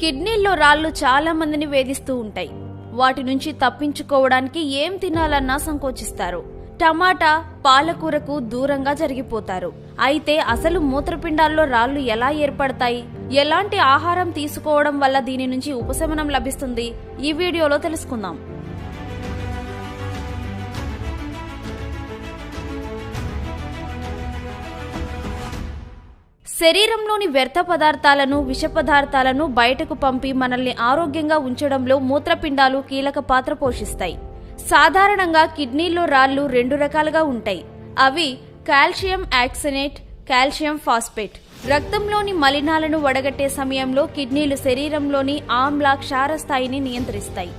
కిడ్నీల్లో రాళ్లు చాలా మందిని వేధిస్తూ ఉంటాయి. వాటి నుంచి తప్పించుకోవడానికి ఏం తినాలన్నా సంకోచిస్తారు. టమాటా, పాలకూరకు దూరంగా జరిగిపోతారు. అయితే అసలు మూత్రపిండాల్లో రాళ్లు ఎలా ఏర్పడతాయి, ఎలాంటి ఆహారం తీసుకోవడం వల్ల దీని నుంచి ఉపశమనం లభిస్తుంది, ఈ వీడియోలో తెలుసుకుందాం. శరీరంలోని వ్యర్థ పదార్థాలను, విష పదార్థాలను బయటకు పంపి మనల్ని ఆరోగ్యంగా ఉంచడంలో మూత్రపిండాలు కీలక పాత్ర పోషిస్తాయి. సాధారణంగా కిడ్నీల్లో రాళ్లు రెండు రకాలుగా ఉంటాయి. అవి కాల్షియం ఆక్సనేట్, కాల్షియం ఫాస్ఫేట్. రక్తంలోని మలినాలను వడగట్టే సమయంలో కిడ్నీలు శరీరంలోని ఆమ్ల, క్షార స్థాయిని నియంత్రిస్తాయి.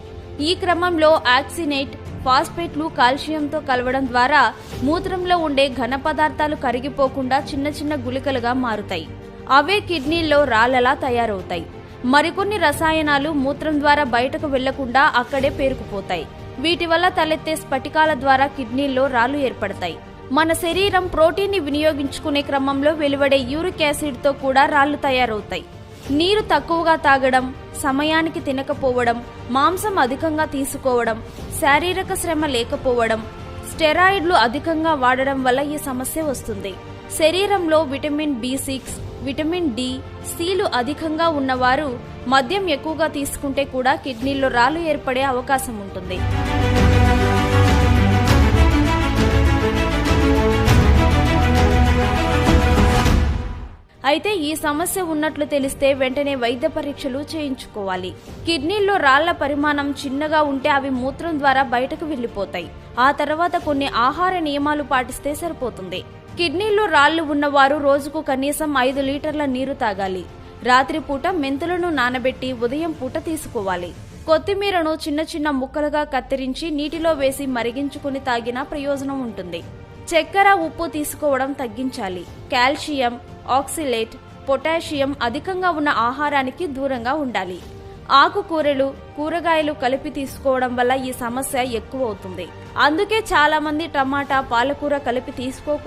ఈ క్రమంలో ఆక్సినేట్, ఫాస్ఫేట్లు కాల్షియంతో కలవడం ద్వారా మూత్రంలో ఉండే ఘన పదార్థాలు కరిగిపోకుండా చిన్న చిన్న గుళికలుగా మారుతాయి. అవే కిడ్నీల్లో రాళ్లలా తయారవుతాయి. మరికొన్ని రసాయనాలు మూత్రం ద్వారా బయటకు వెళ్లకుండా అక్కడే పేరుకుపోతాయి. వీటి వల్ల తలెత్తే స్ఫటికాల ద్వారా కిడ్నీల్లో రాళ్లు ఏర్పడతాయి. మన శరీరం ప్రోటీన్ని వినియోగించుకునే క్రమంలో వెలువడే యూరిక్ యాసిడ్తో కూడా రాళ్లు తయారవుతాయి. నీరు తక్కువగా తాగడం, సమయానికి తినకపోవడం, మాంసం అధికంగా తీసుకోవడం, శారీరక శ్రమ లేకపోవడం, స్టెరాయిడ్లు అధికంగా వాడడం వల్ల ఈ సమస్య వస్తుంది. శరీరంలో విటమిన్ B6, విటమిన్ D, Cలు అధికంగా ఉన్నవారు మద్యం ఎక్కువగా తీసుకుంటే కూడా కిడ్నీల్లో రాళ్లు ఏర్పడే అవకాశం ఉంటుంది. అయితే ఈ సమస్య ఉన్నట్లు తెలిస్తే వెంటనే వైద్య పరీక్షలు చేయించుకోవాలి. కిడ్నీల్లో రాళ్ల పరిమాణం చిన్నగా ఉంటే అవి మూత్రం ద్వారా బయటకు వెళ్లిపోతాయి. ఆ తర్వాత కొన్ని ఆహార నియమాలు పాటిస్తే సరిపోతుంది. కిడ్నీల్లో రాళ్లు ఉన్నవారు రోజుకు కనీసం 5 లీటర్ల నీరు తాగాలి. రాత్రిపూట మెంతులను నానబెట్టి ఉదయం పూట తీసుకోవాలి. కొత్తిమీరను చిన్న చిన్న ముక్కలుగా కత్తిరించి నీటిలో వేసి మరిగించుకుని తాగినా ప్రయోజనం ఉంటుంది. చక్కెర, ఉప్పు తీసుకోవడం తగ్గించాలి. కాల్షియం, ఆక్సిలేట్, పొటాషియం అధికంగా ఉన్న ఆహారానికి దూరంగా ఉండాలి. ఆకుకూరలు, కూరగాయలు కలిపి తీసుకోవడం వల్ల ఈ సమస్య ఎక్కువ అవుతుంది. అందుకే చాలా మంది టమాటా, పాలకూర కలిపి